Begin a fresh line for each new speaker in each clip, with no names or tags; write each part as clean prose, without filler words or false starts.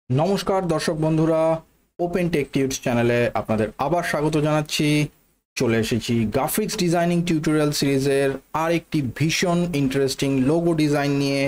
নমস্কার দর্শক বন্ধুরা, ওপেন টেক টিউটস চ্যানেলে আপনাদের আবার স্বাগত জানাচ্ছি। চলে এসেছি গ্রাফিক্স ডিজাইনিং টিউটোরিয়াল সিরিজের আর একটি ভীষণ ইন্টারেস্টিং লোগো ডিজাইন নিয়ে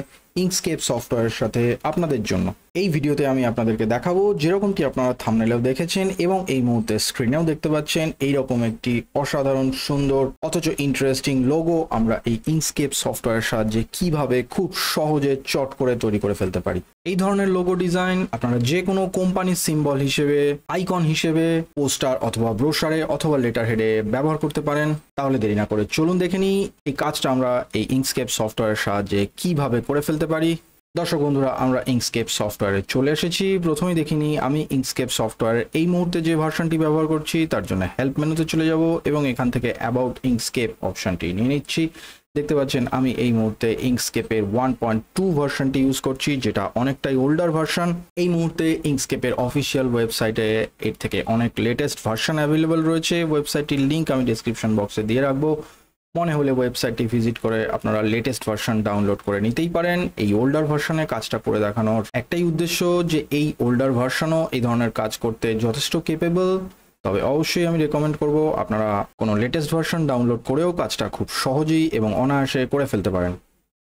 ইঙ্কস্কেপ সফটওয়্যারের সাথে আপনাদের জন্য। এই ভিডিওতে আমি আপনাদেরকে দেখাবো, যেরকমটি আপনারা থাম্বনেলেও দেখেছেন এবং এই মুহূর্তে স্ক্রিনেও দেখতে পাচ্ছেন, এইরকম একটি অসাধারণ সুন্দর অথচ ইন্টারেস্টিং লোগো আমরা এই ইঙ্কস্কেপ সফটওয়্যারের সাহায্যে কিভাবে খুব সহজে চট করে তৈরি করে ফেলতে পারি। এই ধরনের লোগো ডিজাইন আপনারা যে কোনো কোম্পানির সিম্বল হিসেবে, আইকন হিসেবে, পোস্টার অথবা ব্রোশারে অথবা লেটার হেডে ব্যবহার করতে পারেন। তাহলে দেরি না করে চলুন দেখে নিই এই কাজটা আমরা এই ইঙ্কস্কেপ সফটওয়্যারের সাহায্যে কিভাবে করে ফেলতে পারি। দর্শক বন্ধুরা, আমরা ইঙ্কস্কেপ সফটওয়্যারে চলে এসেছি। প্রথমেই দেখিনি আমি ইঙ্কস্কেপ সফটওয়্যারের এই মুহূর্তে যে ভার্সনটি ব্যবহার করছি তার জন্য হেল্প মেনুতে চলে যাব এবং এখান থেকে অ্যাবাউট ইঙ্কস্কেপ অপশনটি নিয়ে নিচ্ছি। দেখতে পাচ্ছেন আমি এই মুহূর্তে ইঙ্কস্কেপের 1.2 ভার্সনটি ইউজ করছি, যেটা অনেকটাই ওল্ডার ভার্সন। এই মুহূর্তে ইঙ্কস্কেপের অফিসিয়াল ওয়েবসাইটে এর থেকে অনেক লেটেস্ট ভার্সন অ্যাভেলেবল রয়েছে। ওয়েবসাইটটির লিঙ্ক আমি ডেসক্রিপশন বক্সে দিয়ে রাখবো। মনে হলে ওয়েবসাইটটি ভিজিট করে আপনারা লেটেস্ট ভার্সন ডাউনলোড করে নিতেই পারেন। এই ওল্ডার ভার্সনে কাজটা করে দেখানোর একটাই উদ্দেশ্য যে এই ওল্ডার ভার্সনও এই ধরনের কাজ করতে যথেষ্ট কেপেবল। তবে অবশ্যই আমি রেকমেন্ড করব আপনারা কোনো লেটেস্ট ভার্সন ডাউনলোড করেও কাজটা খুব সহজেই এবং অনায়াসে করে ফেলতে পারেন।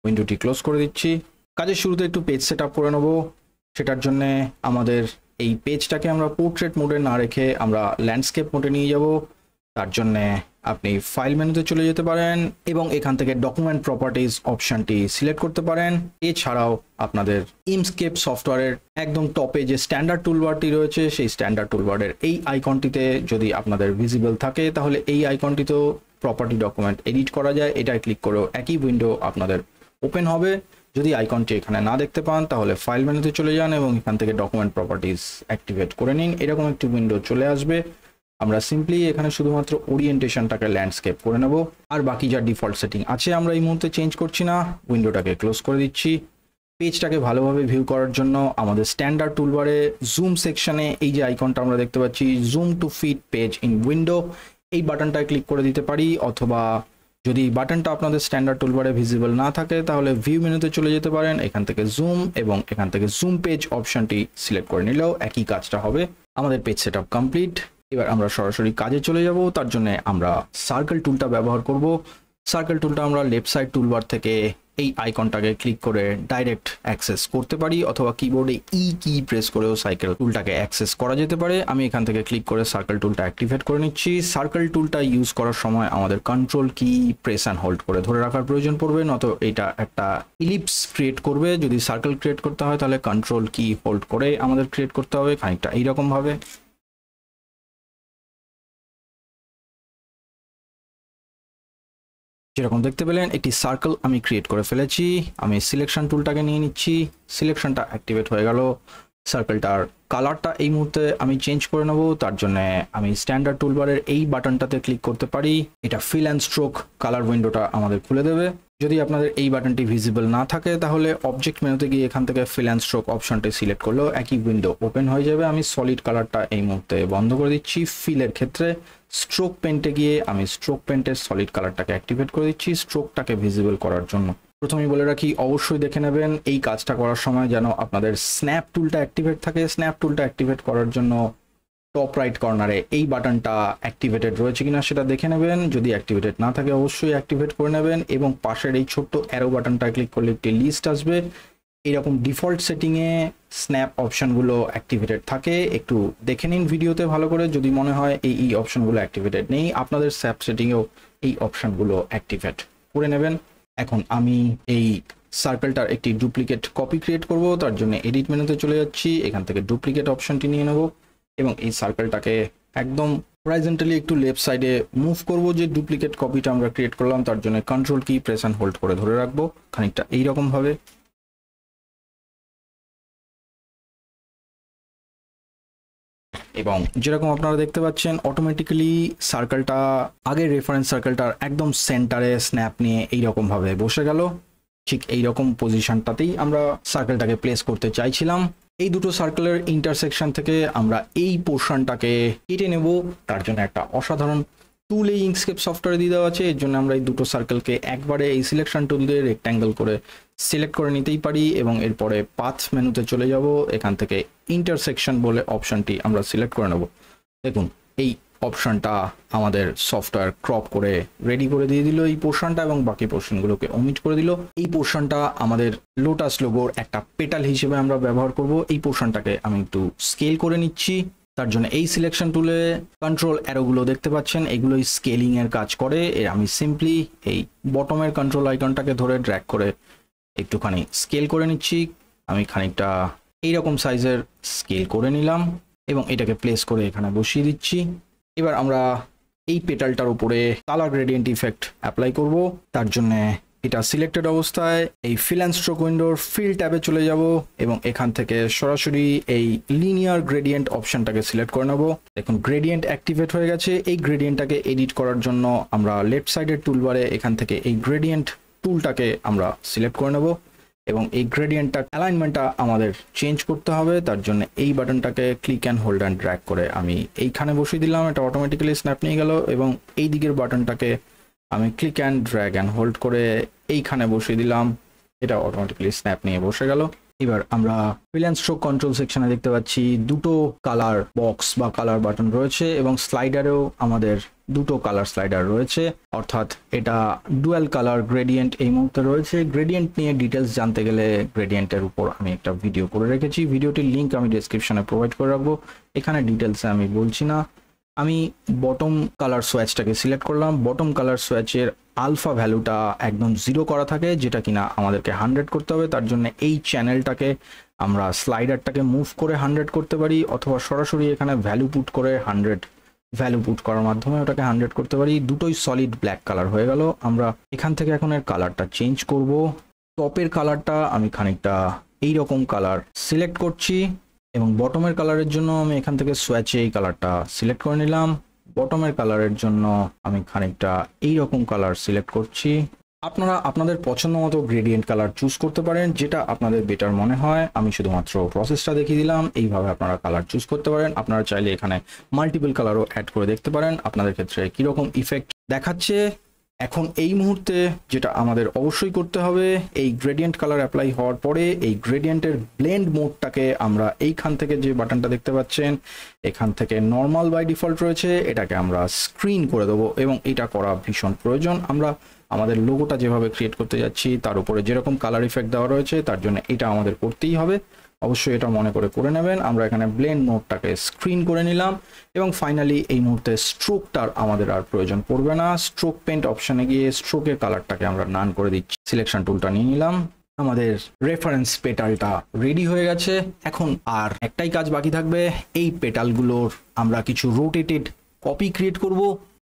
উইন্ডোটি ক্লোজ করে দিচ্ছি। কাজের শুরুতে একটু পেজ সেট আপ করে নেব। সেটার জন্য আমাদের এই পেজটাকে আমরা পোর্ট্রেট মোডে না রেখে আমরা ল্যান্ডস্কেপ মোডে নিয়ে যাব। তার জন্যে আপনি ফাইল মেনুতে চলে যেতে পারেন এবং এখান থেকে ডকুমেন্ট প্রপার্টিজ অপশনটি সিলেক্ট করতে পারেন। এছাড়াও আপনাদের ইঙ্কস্কেপ সফটওয়্যারের একদম টপে যে স্ট্যান্ডার্ড টুলবারটি রয়েছে সেই স্ট্যান্ডার্ড টুলবারের এই আইকনটিতে যদি আপনাদের ভিজিবল থাকে তাহলে এই আইকনটিতেও প্রপার্টি ডকুমেন্ট এডিট করা যায়। এটায় ক্লিক করেও একই উইন্ডো আপনাদের ওপেন হবে। যদি আইকনটি এখানে না দেখতে পান তাহলে ফাইল মেনুতে চলে যান এবং এখান থেকে ডকুমেন্ট প্রপার্টিজ অ্যাক্টিভেট করে নিন। এরকম একটি উইন্ডো চলে আসবে। আমরা সিম্পলি এখানে শুধুমাত্র ওরিয়েন্টেশনটাকে ল্যান্ডস্কেপ করে নেব, আর বাকি যা ডিফল্ট সেটিং আছে আমরা এই মুহূর্তে চেঞ্জ করছি না। উইন্ডোটাকে ক্লোজ করে দিচ্ছি। পেজটাকে ভালোভাবে ভিউ করার জন্য আমাদের স্ট্যান্ডার্ড টুলবারে জুম সেকশনে এই যে আইকনটা আমরা দেখতে পাচ্ছি, zoom to fit page in window, এই বাটনটায় ক্লিক করে দিতে পারি। অথবা যদি বাটনটা আপনাদের স্ট্যান্ডার্ড টুলবারে ভিজিবল না থাকে তাহলে ভিউ মেনুতে চলে যেতে পারেন। এখান থেকে জুম এবং এখান থেকে জুম পেজ অপশনটি সিলেক্ট করে নিলেও একই কাজটা হবে। আমাদের পেজ সেটআপ কমপ্লিট। এবার আমরা সরাসরি কাজে চলে যাব। তার জন্য আমরা সার্কেল টুলটা ব্যবহার করব। সার্কেল টুলটা আমরা লেফট সাইড টুলবার থেকে এই আইকনটাকে ক্লিক করে ডাইরেক্ট অ্যাক্সেস করতে পারি, অথবা কিবোর্ডে ই কি প্রেস করেও সার্কেল টুলটাকে অ্যাক্সেস করা যেতে পারে। আমি এখান থেকে ক্লিক করে সার্কেল টুলটা অ্যাক্টিভেট করে নিচ্ছি। সার্কেল টুলটা ইউজ করার সময় আমাদের কন্ট্রোল কি প্রেস অ্যান্ড হোল্ড করে ধরে রাখার প্রয়োজন পড়বে, নত এটা একটা ইলিপস ক্রিয়েট করবে। যদি সার্কেল ক্রিয়েট করতে হয় তাহলে কন্ট্রোল কি হোল্ড করে আমাদের ক্রিয়েট করতে হবে, খানিকটা এইরকম ভাবে। যেরকম দেখতে পেলেন একটি সার্কেল আমি ক্রিয়েট করে ফেলেছি। আমি সিলেকশন টুলটাকে নিয়ে নিচ্ছি। সিলেকশনটা অ্যাক্টিভেট হয়ে গেল। সার্কেলটার কালারটা এই মুহূর্তে আমি চেঞ্জ করে নেব। তার জন্য আমি স্ট্যান্ডার্ড টুলবারের এই বাটনটাতে ক্লিক করতে পারি। এটা ফিল অ্যান্ড স্ট্রোক কালার উইন্ডোটা আমাদের খুলে দেবে। যদি আপনাদের এই বাটনটি ভিজিবল না থাকে তাহলে অবজেক্ট মেনুতে গিয়ে এখান থেকে ফিল অ্যান্ড স্ট্রোক অপশনটি সিলেক্ট করলেও একই উইন্ডো ওপেন হয়ে যাবে। আমি সলিড কালারটা এই মুহূর্তে বন্ধ করে দিচ্ছি। ফিলের ক্ষেত্রে স্ট্রোক পেন্টে গিয়ে আমি স্ট্রোক পেন্টের সলিড কালারটাকে অ্যাক্টিভেট করে দিচ্ছি স্ট্রোকটাকে ভিজিবল করার জন্য। প্রথমেই বলে রাখি, অবশ্যই দেখে নেবেন এই কাজটা করার সময় যেন আপনাদের স্ন্যাপ টুলটা অ্যাক্টিভেট থাকে। স্ন্যাপ টুলটা অ্যাক্টিভেট করার জন্য টপ রাইট কর্নারে এই বাটনটা অ্যাক্টিভেটেড রয়েছে কিনা সেটা দেখে নেবেন। যদি অ্যাক্টিভেটেড না থাকে অবশ্যই অ্যাক্টিভেট করে নেবেন এবং পাশের এই ছোট্ট অ্যারো বাটনটা ক্লিক করলে একটি লিস্ট আসবে। এরকম ডিফল্ট সেটিংয়ে স্ন্যাপ অপশনগুলো অ্যাক্টিভেটেড থাকে। একটু দেখে নিন ভিডিওতে ভালো করে। যদি মনে হয় এই অপশনগুলো অ্যাক্টিভেটেড নেই, আপনাদের স্ন্যাপ সেটিংয়েও এই অপশনগুলো অ্যাক্টিভেট করে নেবেন। এখন আমি এই সার্কেলটার একটি ডুপ্লিকেট কপি ক্রিয়েট করব। তার জন্য এডিট মেনুতে চলে যাচ্ছি। এখান থেকে ডুপ্লিকেট অপশনটি নিয়ে নেব এবং এই সার্কেলটাকে একদম হরাইজন্টালি একটু লেফট সাইডে মুভ করব। যে ডুপ্লিকেট কপিটা আমরা ক্রিয়েট করলাম তার জন্য কন্ট্রোল কি প্রেস অ্যান্ড হোল্ড করে ধরে রাখবো, খানিকটা এইরকম ভাবে। এবং যেরকম আপনারা দেখতে পাচ্ছেন অটোমেটিক্যালি সার্কেলটা আগের রেফারেন্স সার্কেলটার একদম সেন্টারে স্ন্যাপ নিয়ে এইরকম ভাবে বসে গেল। ঠিক এইরকম পজিশনটাতেই আমরা সার্কেলটাকে প্লেস করতে চাইছিলাম। এই দুটো সার্কেলের ইন্টারসেকশন থেকে আমরা এই পোর্শনটাকে কেটে নেব। তার জন্য একটা অসাধারণ টুল এই ইঙ্কস্কেপ সফটওয়্যারে দিয়ে দেওয়া আছে, এর জন্য আমরা এই দুটো সার্কেলকে একবারে এই সিলেকশন টুল দিয়ে রেক্ট্যাঙ্গেল করে সিলেক্ট করে নিতেই পারি এবং এরপরে পাথ মেনুতে চলে যাব, এখান থেকে ইন্টারসেকশন বলে অপশনটি আমরা সিলেক্ট করে নেব। দেখুন এই অপশনটা আমাদের সফটওয়্যার ক্রপ করে রেডি করে দিয়ে দিল এই পোর্শনটা এবং বাকি পোর্শনগুলোকে ওমিট করে দিল। এই পোর্শনটা আমাদের লোটাস লোগোর একটা পেটাল হিসেবে আমরা ব্যবহার করব। এই পোর্শনটাকে আমি একটু স্কেল করে নিচ্ছি, তার জন্য এই সিলেকশন টুলে কন্ট্রোল অ্যারোগুলো দেখতে পাচ্ছেন, এগুলোই স্কেলিং এর কাজ করে। আমি সিম্পলি এই বটমের কন্ট্রোল আইকনটাকে ধরে ড্র্যাগ করে একটুখানি স্কেল করে নিচ্ছি। আমি খানিকটা এইরকম সাইজের স্কেল করে নিলাম এবং এটাকে প্লেস করে এখানে বসিয়ে দিচ্ছি। এবার আমরা এই পেটালটার উপরে কালার গ্রেডিয়েন্ট ইফেক্ট অ্যাপ্লাই করব। তার জন্য এটা সিলেক্টেড অবস্থায় এই ফিল অ্যান্ড স্ট্রোক উইন্ডোর ফিল ট্যাবে চলে যাব এবং এখান থেকে সরাসরি এই লিনিয়ার গ্রেডিয়েন্ট অপশনটাকে সিলেক্ট করে নেব। দেখুন গ্রেডিয়েন্ট অ্যাক্টিভেট হয়ে গেছে। এই গ্রেডিয়েন্টটাকে এডিট করার জন্য আমরা লেফট সাইডের টুলবারে এখান থেকে এই গ্রেডিয়েন্ট টুলটাকে আমরা সিলেক্ট করে নেব এবং এই গ্রেডিয়েন্টটা অ্যালাইনমেন্টটা আমাদের চেঞ্জ করতে হবে। তার জন্য এই বাটনটাকে click and hold and drag করে আমি এইখানে বসিয়ে দিলাম, এটা অটোমেটিক্যালি স্ন্যাপ নিয়ে গেল এবং এই দিকের বাটনটাকে আমি click and drag and hold করে এইখানে বসিয়ে দিলাম, এটা অটোমেটিক্যালি স্ন্যাপ নিয়ে বসে গেল। এবার আমরা ফিল অ্যান্ড স্ট্রোক কন্ট্রোল সেকশনে দেখতে পাচ্ছি দুটো কালার বক্স বা কালার বাটন রয়েছে এবং স্লাইডারেও আমাদের দুটো কালার স্লাইডার রয়েছে, অর্থাৎ এটা ডুয়াল কালার গ্রেডিয়েন্ট এই মুহূর্তে রয়েছে। গ্রেডিয়েন্ট নিয়ে ডিটেলস জানতে গেলে গ্রেডিয়েন্টের উপর আমি একটা ভিডিও করে রেখেছি, ভিডিওটির লিঙ্ক আমি ডেসক্রিপশনে প্রোভাইড করে রাখবো, এখানে ডিটেলসে আমি বলছি না। আমি বটম কালার সোয়াচটাকে সিলেক্ট করলাম। বটম কালার সোয়াচের আলফা ভ্যালুটা একদম 0 করা থাকে, যেটা কিনা আমাদেরকে 100 করতে হবে। তার জন্য এই চ্যানেলটাকে আমরা স্লাইডারটাকে মুভ করে 100 করতে পারি অথবা সরাসরি এখানে ভ্যালু পুট করে 100 ভ্যালু পুট করার মাধ্যমে ওটাকে 100 করতে পারি। দুটোই সলিড ব্ল্যাক কালার হয়ে গেল। আমরা এখান থেকে এখন এর কালারটা চেঞ্জ করব। টপের কালারটা আমি খানিকটা এইরকম কালার সিলেক্ট করছি এবং বটমের কালারের জন্য আমি এখান থেকে সোয়াচে এই কালারটা সিলেক্ট করে নিলাম। বটমের কালারের জন্য আমি খানিকটা এইরকম কালার সিলেক্ট করছি। আপনারা আপনাদের পছন্দ মতো গ্রেডিয়েন্ট কালার চুজ করতে পারেন, যেটা আপনাদের বেটার মনে হয়। আমি শুধুমাত্র প্রসেসটা দেখিয়ে দিলাম, এইভাবে আপনারা কালার চুজ করতে পারেন। আপনারা চাইলে এখানে মাল্টিপল কালারও অ্যাড করে দেখতে পারেন আপনাদের ক্ষেত্রে কীরকম ইফেক্ট দেখাচ্ছে। এখন এই মুহূর্তে যেটা আমাদের অবশ্যই করতে হবে, এই গ্রেডিয়েন্ট কালার অ্যাপ্লাই হওয়ার পরে এই গ্রেডিয়েন্টের ব্লেন্ড মোডটাকে আমরা এইখান থেকে যে বাটনটা দেখতে পাচ্ছেন এখান থেকে নর্মাল বাই ডিফল্ট রয়েছে, এটাকে আমরা স্ক্রিন করে দেবো এবং এটা করা ভীষণ প্রয়োজন। আমরা আমাদের লোগোটা যেভাবে ক্রিয়েট করতে যাচ্ছি তার উপরে যেরকম কালার ইফেক্ট দেওয়া রয়েছে তার জন্য এটা আমাদের করতেই হবে, অবশ্যই এটা মনে করে নেবেন। আমরা এখানে ব্লেন্ড মোডটাকে স্ক্রিন করে নিলাম এবং ফাইনালি এই মুহূর্তে স্ট্রোকটার আমাদের আর প্রয়োজন পড়বে না। স্ট্রোক পেন্ট অপশনে গিয়ে স্ট্রোকের কালারটাকে আমরা নান করে দিচ্ছি, সিলেকশন টুলটা নিয়ে নিলাম। আমাদের রেফারেন্স পেটালটা রেডি হয়ে গেছে। এখন আর একটাই কাজ বাকি থাকবে, এই পেটালগুলোর আমরা কিছু রোটেটেড কপি ক্রিয়েট করব।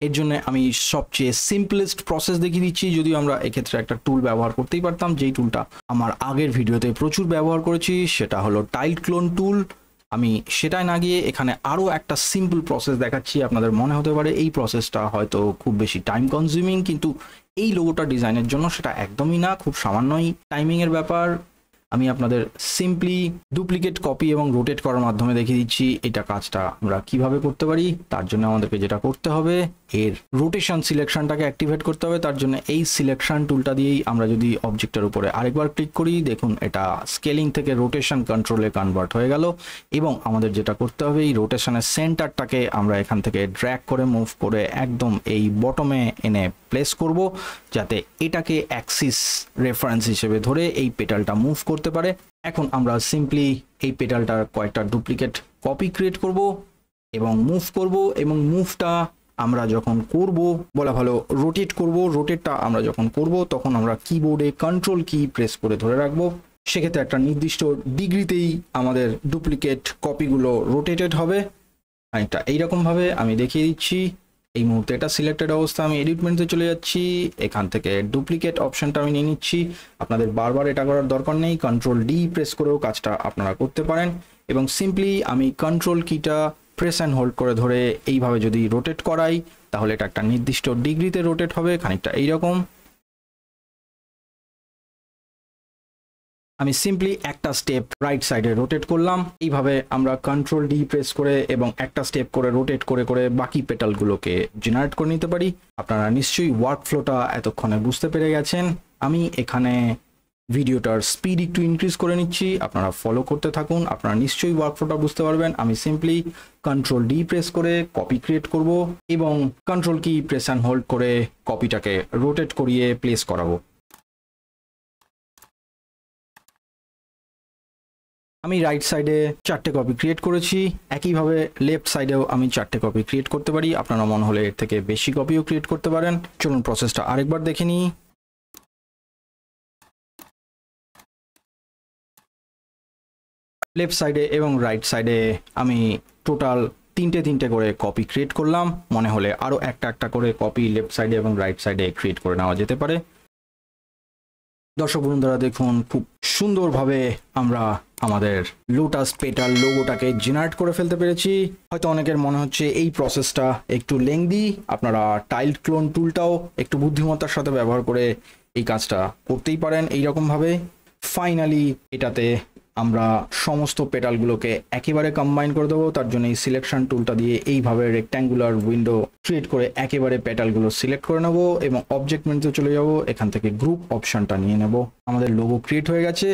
এর জন্য আমি সবচেয়ে সিম্পলেস্ট প্রসেস দেখিয়ে দিচ্ছি, যদিও আমরা এক্ষেত্রে একটা টুল ব্যবহার করতেই পারতাম, যেই টুলটা আমার আগের ভিডিওতে প্রচুর ব্যবহার করেছি, সেটা হলো টাইল ক্লোন টুল। আমি সেটাই না গিয়ে এখানে আরও একটা সিম্পল প্রসেস দেখাচ্ছি। আপনাদের মনে হতে পারে এই প্রসেসটা হয়তো খুব বেশি টাইম কনজিউমিং, কিন্তু এই লোগোটা ডিজাইনের জন্য সেটা একদমই না, খুব সামান্যই টাইমিংয়ের ব্যাপার। আমি আপনাদের সিম্পলি ডুপ্লিকেট কপি এবং রোটেট করার মাধ্যমে দেখিয়ে দিচ্ছি এটা কাজটা আমরা কিভাবে করতে পারি। তার জন্য আমাদেরকে যেটা করতে হবে, এর রোটেশন সিলেকশনটাকে অ্যাক্টিভেট করতে হবে। তার জন্য এই সিলেকশন টুলটা দিয়েই আমরা যদি অবজেক্টের উপরে আরেকবার ক্লিক করি, দেখুন এটা স্কেলিং থেকে রোটেশন কন্ট্রোলে কনভার্ট হয়ে গেল। এবং আমাদের যেটা করতে হবে, এই রোটেশনের সেন্টারটাকে আমরা এখান থেকে ড্র্যাগ করে মুভ করে একদম এই বটমে এনে প্লেস করব, যাতে এটাকে অ্যাক্সিস রেফারেন্স হিসেবে ধরে এই পেটালটা মুভ করতে পারে। এখন আমরা সিম্পলি এই পেটালটার কয়েকটা ডুপ্লিকেট কপি ক্রিয়েট করব এবং মুভ করব, এবং মুভটা আমরা যখন করব, বলা ভালো রোটেট করব, রোটেটটা আমরা যখন করব তখন আমরা কিবোর্ডে কন্ট্রোল কি প্রেস করে ধরে রাখবো। সেক্ষেত্রে একটা নির্দিষ্ট ডিগ্রিতেই আমাদের ডুপ্লিকেট কপিগুলো রোটেটেড হবে। খানিকটা এইরকমভাবে আমি দেখিয়ে দিচ্ছি। এই মুহূর্তে এটা সিলেক্টেড অবস্থা, আমি এডিট মেনুতে চলে যাচ্ছি, এখান থেকে ডুপ্লিকেট অপশনটা আমি নিয়ে নিচ্ছি। আপনাদের বারবার এটা করার দরকার নেই, কন্ট্রোল ডি প্রেস করেও কাজটা আপনারা করতে পারেন। এবং সিম্পলি আমি কন্ট্রোল কিটা প্রেস অ্যান্ড হোল্ড করে ধরে এইভাবে যদি রোটেট করাই, তাহলে এটা একটা নির্দিষ্ট ডিগ্রিতে রোটেট হবে, খানিকটা এইরকম। আমি সিম্পলি একটা স্টেপ রাইট সাইডে রোটেট করলাম। এইভাবে আমরা কন্ট্রোল ডি প্রেস করে এবং একটা স্টেপ করে রোটেট করে করে বাকি পেটালগুলোকে জেনারেট করে নিতে পারি। আপনারা নিশ্চয়ই ওয়ার্ক ফ্লোটা এতক্ষণে বুঝতে পেরে গেছেন। আমি এখানে ভিডিওটার স্পিড একটু ইনক্রিজ করে নিচ্ছি, আপনারা ফলো করতে থাকুন, আপনারা নিশ্চয়ই ওয়ার্ক ফ্লোটা বুঝতে পারবেন। আমি সিম্পলি কন্ট্রোল ডি প্রেস করে কপি ক্রিয়েট করব এবং কন্ট্রোল কি প্রেস অ্যান্ড হোল্ড করে কপিটাকে রোটেট করিয়ে প্লেস করাবো। আমি রাইট সাইডে 4টে কপি ক্রিয়েট করেছি, একইভাবে লেফট সাইডেও আমি 4টে কপি ক্রিয়েট করতে পারি। আপনারা মনে হলে এর থেকে বেশি কপিও ক্রিয়েট করতে পারেন। চলুন প্রসেসটা আরেকবার দেখে নিই। লেফট সাইডে এবং রাইট সাইডে আমি টোটাল 3টে করে কপি ক্রিয়েট করলাম। মনে হলে আরও একটা করে কপি লেফট সাইডে এবং রাইট সাইডে ক্রিয়েট করে নেওয়া যেতে পারে। দর্শক বন্ধুরা দেখুন, খুব সুন্দরভাবে আমরা আমাদের লোটাস পেটাল লোগোটাকে জেনারেট করে ফেলতে পেরেছি। হয়তো অনেকের মনে হচ্ছে এই প্রসেসটা একটু লেংদি, আপনারা টাইলড ক্লোন টুলটাও একটু বুদ্ধিমত্তার সাথে ব্যবহার করে এই কাজটা করতেই পারেন এইরকমভাবে। ফাইনালি এটাতে আমরা সমস্ত পেটালগুলোকে একেবারে কম্বাইন করে দেবো। তার জন্য এই সিলেকশন টুলটা দিয়ে এইভাবে রেক্ট্যাঙ্গুলার উইন্ডো ক্রিয়েট করে একেবারে পেটালগুলো সিলেক্ট করে নেব এবং অবজেক্ট মেনুতে চলে যাব। এখান থেকে গ্রুপ অপশনটা নিয়ে নেব। আমাদের লোগো ক্রিয়েট হয়ে গেছে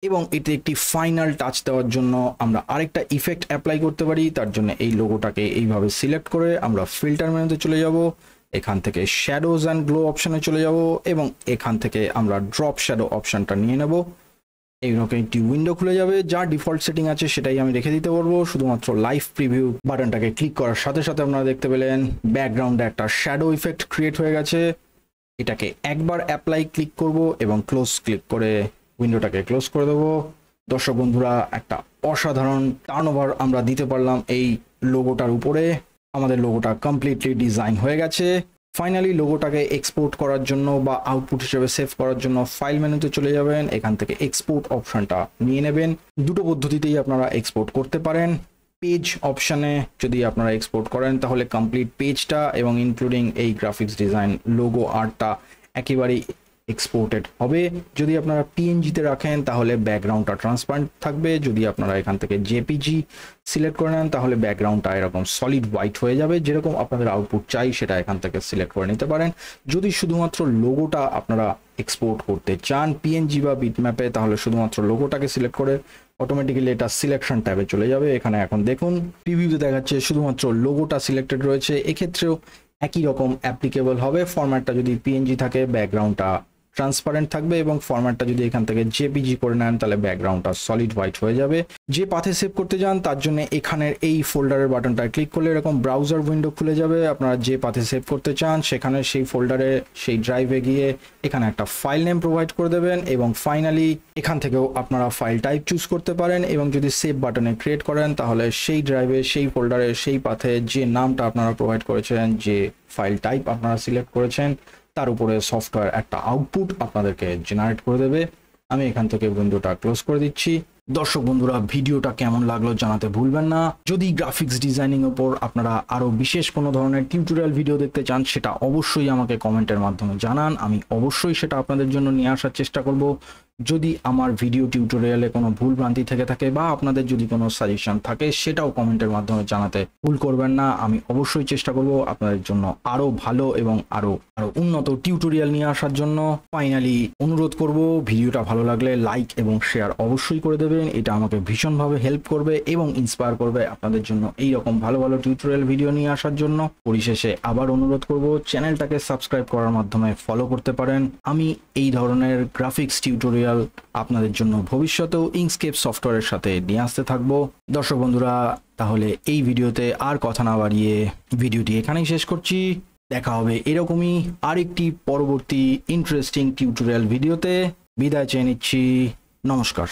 এবং এতে একটি ফাইনাল টাচ দেওয়ার জন্য আমরা আরেকটা ইফেক্ট অ্যাপ্লাই করতে পারি। তার জন্য এই লোগোটাকে এইভাবে সিলেক্ট করে আমরা ফিল্টার মেনুতে চলে যাব। এখান থেকে শ্যাডোজ অ্যান্ড গ্লো অপশনে চলে যাব এবং এখান থেকে আমরা ড্রপ শ্যাডো অপশনটা নিয়ে নেব। এইরকম একটি উইন্ডো খুলে যাবে, যা ডিফল্ট সেটিং আছে সেটাই আমি রেখে দিতে পারবো। শুধুমাত্র লাইভ প্রিভিউ বাটনটাকে ক্লিক করার সাথে সাথে আপনারা দেখতে পেলেন ব্যাকগ্রাউন্ডে একটা শ্যাডো ইফেক্ট ক্রিয়েট হয়ে গেছে। এটাকে একবার অ্যাপ্লাই ক্লিক করব এবং ক্লোজ ক্লিক করে উইন্ডোটাকে ক্লোজ করে দেবো। দর্শক বন্ধুরা, একটা অসাধারণ টার্নওভার আমরা দিতে পারলাম এই লোগোটার উপরে। আমাদের লোগোটা কমপ্লিটলি ডিজাইন হয়ে গেছে। ফাইনালি লোগোটাকে এক্সপোর্ট করার জন্য বা আউটপুট হিসেবে সেভ করার জন্য ফাইল মেনুতে চলে যাবেন। এখান থেকে এক্সপোর্ট অপশনটা নিয়ে নেবেন। দুটো পদ্ধতিতেই আপনারা এক্সপোর্ট করতে পারেন। পেজ অপশানে যদি আপনারা এক্সপোর্ট করেন তাহলে কমপ্লিট পেজটা এবং ইনক্লুডিং এই গ্রাফিক্স ডিজাইন লোগো আর্টটা একেবারেই এক্সপোর্টেড হবে। যদি আপনারা পিএনজিতে রাখেন তাহলে ব্যাকগ্রাউন্ডটা ট্রান্সপারেন্ট থাকবে। যদি আপনারা এখান থেকে জেপিজি সিলেক্ট করে নেন তাহলে ব্যাকগ্রাউন্ডটা এরকম সলিড হোয়াইট হয়ে যাবে। যেরকম আপনাদের আউটপুট চাই সেটা এখান থেকে সিলেক্ট করে নিতে পারেন। যদি শুধুমাত্র লোগোটা আপনারা এক্সপোর্ট করতে চান পিএনজি বা বিটম্যাপে তাহলে শুধুমাত্র লোগোটাকে সিলেক্ট করে অটোমেটিক্যালি এটা সিলেকশন ট্যাবে চলে যাবে। এখানে এখন দেখুন প্রিভিউতে দেখাচ্ছে শুধুমাত্র লোগোটা সিলেক্টেড রয়েছে। এক্ষেত্রেও একই রকম অ্যাপ্লিকেবল হবে। ফরম্যাটটা যদি পিএনজি থাকে ব্যাকগ্রাউন্ডটা ট্রান্সপারেন্ট থাকবে এবং ফরম্যাটটা যদি এখান থেকে জেপিজি করে নেন তাহলে ব্যাকগ্রাউন্ডটা সলিড হোয়াইট হয়ে যাবে। যে পাথে সেভ করতে যান তার জন্য এখানের এই ফোল্ডারের বাটনটা ক্লিক করলে এরকম ব্রাউজার উইন্ডো খুলে যাবে। আপনারা যে পাথে সেভ করতে চান সেখানে সেই ফোল্ডারে সেই ড্রাইভে গিয়ে এখানে একটা ফাইল নেম প্রোভাইড করে দেবেন এবং ফাইনালি এখান থেকেও আপনারা ফাইল টাইপ চুজ করতে পারেন এবং যদি সেভ বাটনে ক্রিয়েট করেন তাহলে সেই ড্রাইভে সেই ফোল্ডারে সেই পাথে যে নামটা আপনারা প্রোভাইড করেছেন, যে ফাইল টাইপ আপনারা সিলেক্ট করেছেন তার উপরে সফটওয়্যার একটা আউটপুট আপনাদেরকে জেনারেট করে দেবে। আমি এখান থেকে উইন্ডোটা ক্লোজ করে দিচ্ছি। দর্শক বন্ধুরা, ভিডিওটা কেমন লাগলো জানাতে ভুলবেন না। যদি গ্রাফিক্স ডিজাইনিং এর উপর আপনারা আরো বিশেষ কোনো ধরনের টিউটোরিয়াল ভিডিও দেখতে চান সেটা অবশ্যই আমাকে কমেন্টের মাধ্যমে জানান। আমি অবশ্যই সেটা আপনাদের জন্য নিয়ে আসার চেষ্টা করব। যদি আমার ভিডিও টিউটোরিয়ালে কোনো ভুল ভ্রান্তি থেকে থাকে বা আপনাদের যদি কোনো সাজেশন থাকে সেটাও কমেন্টের মাধ্যমে জানাতে ভুল করবেন না। আমি অবশ্যই চেষ্টা করব আপনাদের জন্য আরো ভালো এবং আরো উন্নত টিউটোরিয়াল নিয়ে আসার জন্য। ফাইনালি অনুরোধ করব ভিডিওটা ভালো লাগলে লাইক এবং শেয়ার অবশ্যই করে দেবেন। এটা আমাকে ভীষণভাবে হেল্প করবে এবং ইন্সপায়ার করবে আপনাদের জন্য এই রকম ভালো ভালো টিউটোরিয়াল ভিডিও নিয়ে আসার জন্য। পরিশেষে আবার অনুরোধ করব চ্যানেলটাকে সাবস্ক্রাইব করার মাধ্যমে ফলো করতে পারেন। আমি এই ধরনের গ্রাফিক্স টিউটোরিয়াল আপনাদের জন্য ভবিষ্যতেও ইঙ্কস্কেপ সফটওয়্যারের সাথে নিয়ে আসতে থাকবো। দর্শক বন্ধুরা, তাহলে এই ভিডিওতে আর কথা না বাড়িয়ে ভিডিওটি এখানেই শেষ করছি। দেখা হবে এরকমই আরেকটি পরবর্তী ইন্টারেস্টিং টিউটোরিয়াল ভিডিওতে। বিদায় চেয়ে নিচ্ছি। নমস্কার।